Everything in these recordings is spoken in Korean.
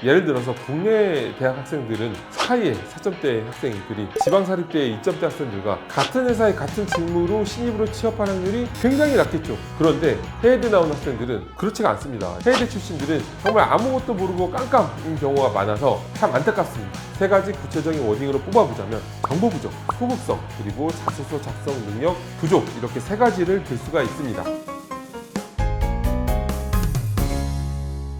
예를 들어서 국내 대학 학생들은 스카이의 4점대 학생들이 지방사립대의 2점대 학생들과 같은 회사의 같은 직무로 신입으로 취업할 확률이 굉장히 낮겠죠. 그런데 해외대 나온 학생들은 그렇지가 않습니다. 해외대 출신들은 정말 아무것도 모르고 깜깜인 경우가 많아서 참 안타깝습니다. 세 가지 구체적인 워딩으로 뽑아보자면 정보 부족, 소극성, 그리고 자소서 작성 능력 부족, 이렇게 세 가지를 들 수가 있습니다.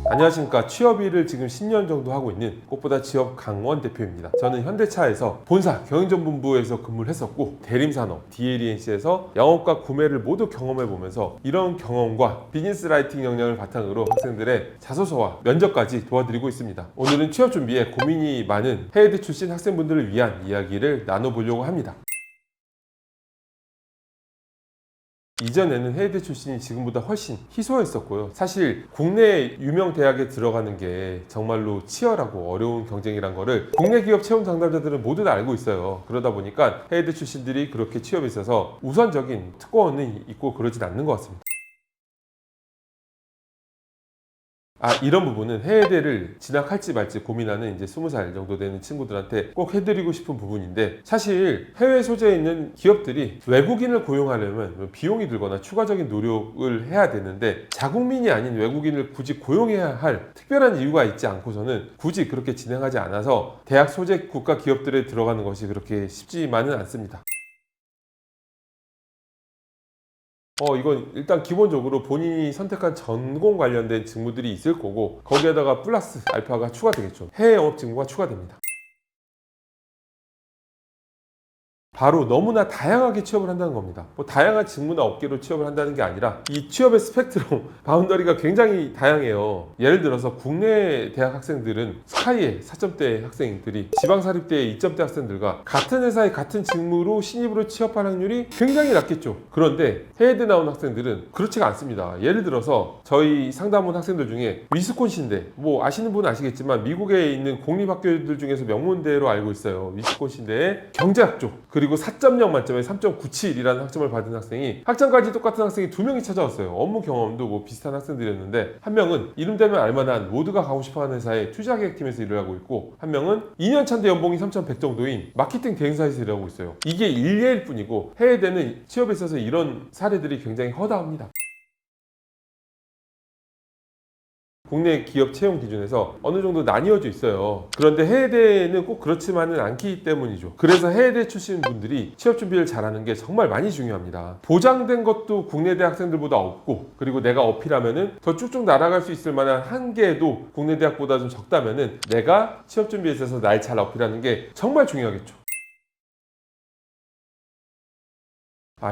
안녕하십니까. 취업 일을 지금 10년 정도 하고 있는 꽃보다 취업 강원 대표입니다. 저는 현대차에서 본사 경영전문부에서 근무를 했었고, 대림산업 DLENC에서 영업과 구매를 모두 경험해 보면서 이런 경험과 비즈니스 라이팅 역량을 바탕으로 학생들의 자소서와 면접까지 도와드리고 있습니다. 오늘은 취업 준비에 고민이 많은 해외대 출신 학생분들을 위한 이야기를 나눠보려고 합니다. 이전에는 해외대 출신이 지금보다 훨씬 희소했었고요. 사실 국내 유명 대학에 들어가는 게 정말로 치열하고 어려운 경쟁이란 거를 국내 기업 채용 당담자들은 모두 다 알고 있어요. 그러다 보니까 해외대 출신들이 그렇게 취업에 있어서 우선적인 특권이 있고 그러진 않는 것 같습니다. 이런 부분은 해외대를 진학할지 말지 고민하는 이제 20살 정도 되는 친구들한테 꼭 해드리고 싶은 부분인데, 사실 해외 소재에 있는 기업들이 외국인을 고용하려면 비용이 들거나 추가적인 노력을 해야 되는데, 자국민이 아닌 외국인을 굳이 고용해야 할 특별한 이유가 있지 않고서는 굳이 그렇게 진행하지 않아서 대학 소재 국가 기업들에 들어가는 것이 그렇게 쉽지만은 않습니다. 이건 일단 기본적으로 본인이 선택한 전공 관련된 직무들이 있을 거고, 거기에다가 플러스 알파가 추가되겠죠. 해외 영업 직무가 추가됩니다. 바로 너무나 다양하게 취업을 한다는 겁니다. 다양한 직무나 업계로 취업을 한다는 게 아니라 이 취업의 스펙트럼, 바운더리가 굉장히 다양해요. 예를 들어서 국내 대학 학생들은 스카이의 4점대 학생들이 지방사립대의 2점대 학생들과 같은 회사의 같은 직무로 신입으로 취업할 확률이 굉장히 낮겠죠. 그런데 해외대 나온 학생들은 그렇지가 않습니다. 예를 들어서 저희 상담 온 학생들 중에 위스콘신대, 아시는 분은 아시겠지만 미국에 있는 공립학교들 중에서 명문대로 알고 있어요. 위스콘신대의 경제학 쪽, 그리고 4.0 만점에 3.97이라는 학점을 받은 학생이, 학점까지 똑같은 학생이 2명이 찾아왔어요. 업무 경험도 비슷한 학생들이었는데, 한 명은 이름 되면 알만한 모두가 가고 싶어하는 회사의 투자계획팀에서 일을 하고 있고, 한 명은 2년 차인데 연봉이 3,100 정도인 마케팅 대행사에서 일을 하고 있어요. 이게 일례일 뿐이고, 해외대는 취업에 있어서 이런 사례들이 굉장히 허다합니다. 국내 기업 채용 기준에서 어느 정도 나뉘어져 있어요. 그런데 해외대는 꼭 그렇지만은 않기 때문이죠. 그래서 해외대 출신 분들이 취업 준비를 잘하는 게 정말 많이 중요합니다. 보장된 것도 국내 대학생들보다 없고, 그리고 내가 어필하면은 더 쭉쭉 날아갈 수 있을 만한 한계도 국내 대학보다 좀 적다면은 내가 취업 준비에 있어서 날 잘 어필하는 게 정말 중요하겠죠.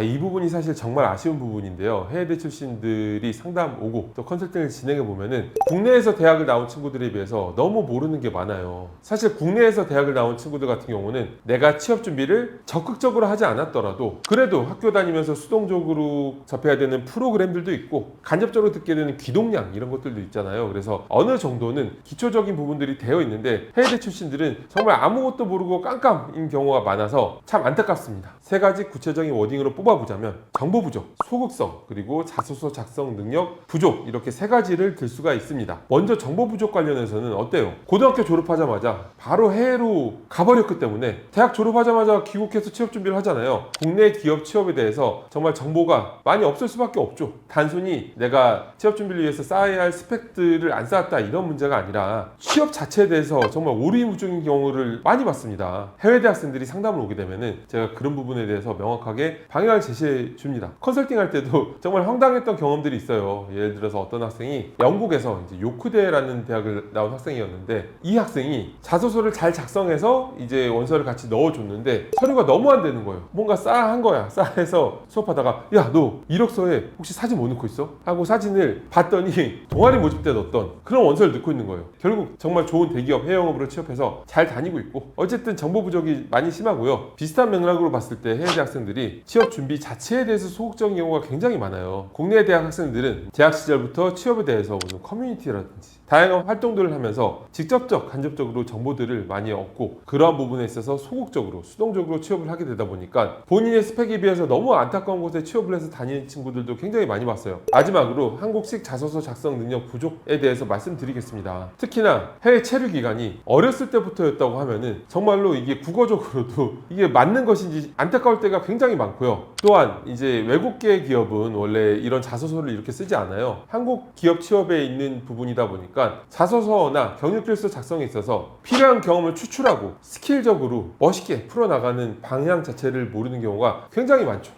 이 부분이 사실 정말 아쉬운 부분인데요. 해외대 출신들이 상담 오고 또 컨설팅을 진행해 보면은 국내에서 대학을 나온 친구들에 비해서 너무 모르는 게 많아요. 사실 국내에서 대학을 나온 친구들 같은 경우는 내가 취업 준비를 적극적으로 하지 않았더라도 그래도 학교 다니면서 수동적으로 접해야 되는 프로그램들도 있고, 간접적으로 듣게 되는 귀동량, 이런 것들도 있잖아요. 그래서 어느 정도는 기초적인 부분들이 되어 있는데, 해외대 출신들은 정말 아무것도 모르고 깜깜인 경우가 많아서 참 안타깝습니다. 세 가지 구체적인 워딩으로 뽑아보자면 정보 부족, 소극성, 그리고 자소서 작성 능력 부족, 이렇게 세 가지를 들 수가 있습니다. 먼저 정보 부족 관련해서는 어때요? 고등학교 졸업하자마자 바로 해외로 가버렸기 때문에 대학 졸업하자마자 귀국해서 취업 준비를 하잖아요. 국내 기업 취업에 대해서 정말 정보가 많이 없을 수밖에 없죠. 단순히 내가 취업 준비를 위해서 쌓아야 할 스펙들을 안 쌓았다, 이런 문제가 아니라 취업 자체에 대해서 정말 오리무중인 경우를 많이 봤습니다. 해외대 학생들이 상담을 오게 되면은 제가 그런 부분에 대해서 명확하게 방향을 제시해 줍니다. 컨설팅 할 때도 정말 황당했던 경험들이 있어요. 예를 들어서 어떤 학생이 영국에서 이제 요크대라는 대학을 나온 학생이었는데, 이 학생이 자소서를 잘 작성해서 이제 원서를 같이 넣어줬는데 서류가 너무 안 되는 거예요. 뭔가 싸한 거야. 싸해서 수업하다가, 야, 너 이력서에 혹시 사진 못 넣고 있어? 하고 사진을 봤더니 동아리 모집 때 넣었던 그런 원서를 넣고 있는 거예요. 결국 정말 좋은 대기업 해외 영업으로 취업해서 잘 다니고 있고, 어쨌든 정보 부족이 많이 심하고요. 비슷한 맥락으로 봤을 때 해외대 학생들이 취업 준비 자체에 대해서 소극적인 경우가 굉장히 많아요. 국내 대학 학생들은 재학 시절부터 취업에 대해서 무슨 커뮤니티라든지 다양한 활동들을 하면서 직접적, 간접적으로 정보들을 많이 얻고 그러한 부분에 있어서 소극적으로, 수동적으로 취업을 하게 되다 보니까 본인의 스펙에 비해서 너무 안타까운 곳에 취업을 해서 다니는 친구들도 굉장히 많이 봤어요. 마지막으로 한국식 자소서 작성 능력 부족에 대해서 말씀드리겠습니다. 특히나 해외 체류 기간이 어렸을 때부터였다고 하면은 정말로 이게 국어적으로도 이게 맞는 것인지 안타까울 때가 굉장히 많고요. 또한 이제 외국계 기업은 원래 이런 자소서를 이렇게 쓰지 않아요. 한국 기업 취업에 있는 부분이다 보니까 자소서나 경력필서 작성에 있어서 필요한 경험을 추출하고 스킬적으로 멋있게 풀어나가는 방향 자체를 모르는 경우가 굉장히 많죠.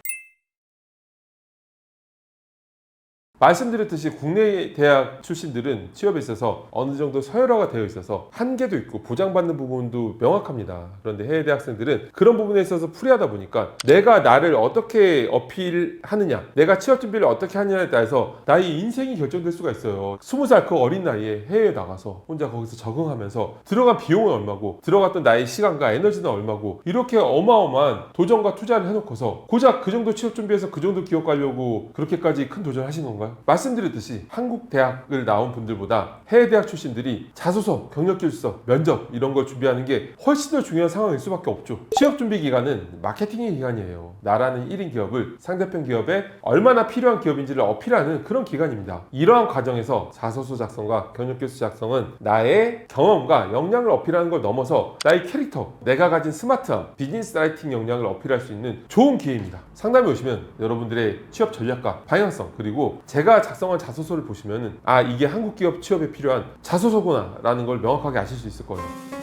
말씀드렸듯이 국내 대학 출신들은 취업에 있어서 어느 정도 서열화가 되어 있어서 한계도 있고 보장받는 부분도 명확합니다. 그런데 해외 대학생들은 그런 부분에 있어서 프리하다 보니까 내가 나를 어떻게 어필하느냐, 내가 취업 준비를 어떻게 하느냐에 따라서 나의 인생이 결정될 수가 있어요. 20살 그 어린 나이에 해외에 나가서 혼자 거기서 적응하면서 들어간 비용은 얼마고 들어갔던 나의 시간과 에너지는 얼마고 이렇게 어마어마한 도전과 투자를 해놓고서 고작 그 정도 취업 준비해서 그 정도 기업 가려고 그렇게까지 큰 도전을 하신 건가요? 말씀드렸듯이 한국 대학을 나온 분들보다 해외 대학 출신들이 자소서, 경력길서, 면접 이런 걸 준비하는 게 훨씬 더 중요한 상황일 수밖에 없죠. 취업 준비 기간은 마케팅의 기간이에요. 나라는 1인 기업을 상대편 기업에 얼마나 필요한 기업인지를 어필하는 그런 기간입니다. 이러한 과정에서 자소서 작성과 경력길서 작성은 나의 경험과 역량을 어필하는 걸 넘어서 나의 캐릭터, 내가 가진 스마트함, 비즈니스 라이팅 역량을 어필할 수 있는 좋은 기회입니다. 상담에 오시면 여러분들의 취업 전략과 방향성 그리고 제가 작성한 자소서를 보시면은 아 이게 한국 기업 취업에 필요한 자소서구나 라는 걸 명확하게 아실 수 있을 거예요.